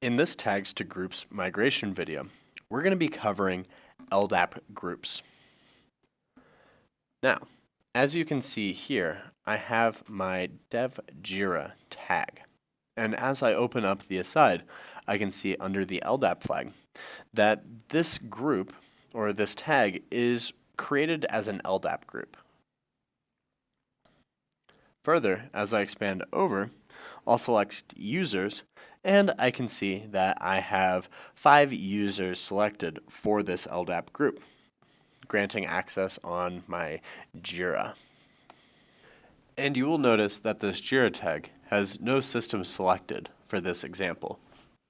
In this tags to groups migration video, we're going to be covering LDAP groups. Now, as you can see here, I have my dev Jira tag. And as I open up the aside, I can see under the LDAP flag that this group or this tag is created as an LDAP group. Further, as I expand over, I'll select users, and I can see that I have 5 users selected for this LDAP group, granting access on my Jira. And you will notice that this Jira tag has no system selected for this example.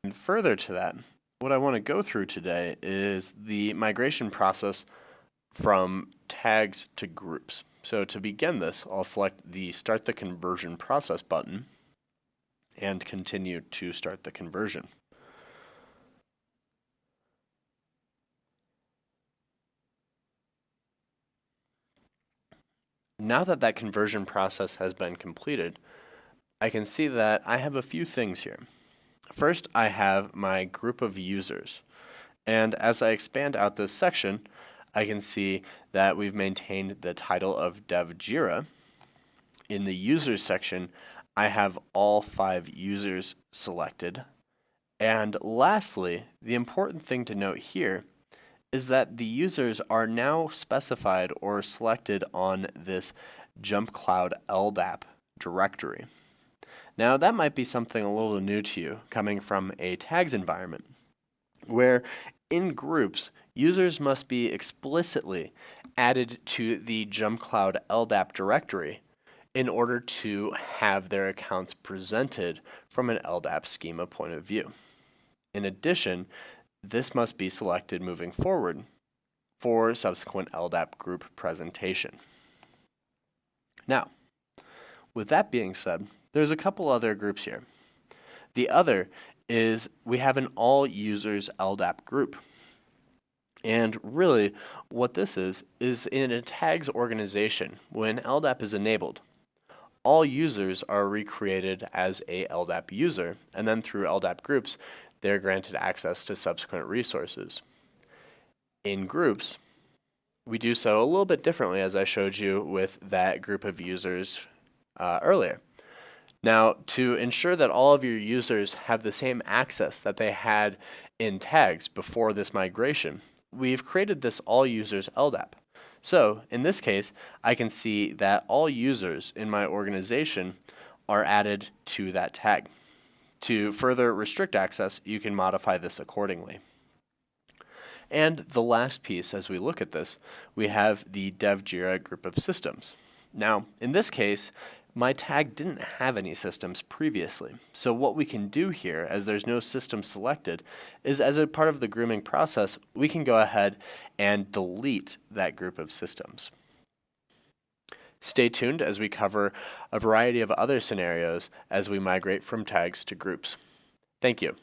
And further to that, what I want to go through today is the migration process from tags to groups. So to begin this, I'll select the Start the Conversion Process button and continue to start the conversion. Now that that conversion process has been completed, I can see that I have a few things here. First, I have my group of users. And as I expand out this section, I can see that we've maintained the title of Dev Jira. In the users section, I have all 5 users selected. And lastly, the important thing to note here is that the users are now specified or selected on this JumpCloud LDAP directory. Now that might be something a little new to you coming from a tags environment, where in groups, users must be explicitly added to the JumpCloud LDAP directory in order to have their accounts presented from an LDAP schema point of view. In addition, this must be selected moving forward for subsequent LDAP group presentation. Now, with that being said, there's a couple other groups here. The other is we have an all users LDAP group. And really, what this is in a tags organization, when LDAP is enabled, all users are recreated as a LDAP user, and then through LDAP groups, they're granted access to subsequent resources. In groups, we do so a little bit differently, as I showed you with that group of users earlier. Now, to ensure that all of your users have the same access that they had in tags before this migration, we've created this all users LDAP. So in this case, I can see that all users in my organization are added to that tag. To further restrict access, you can modify this accordingly. And the last piece, as we look at this, we have the Dev Jira group of systems. Now, in this case, my tag didn't have any systems previously. So what we can do here, as there's no system selected, is as a part of the grooming process, we can go ahead and delete that group of systems. Stay tuned as we cover a variety of other scenarios as we migrate from tags to groups. Thank you.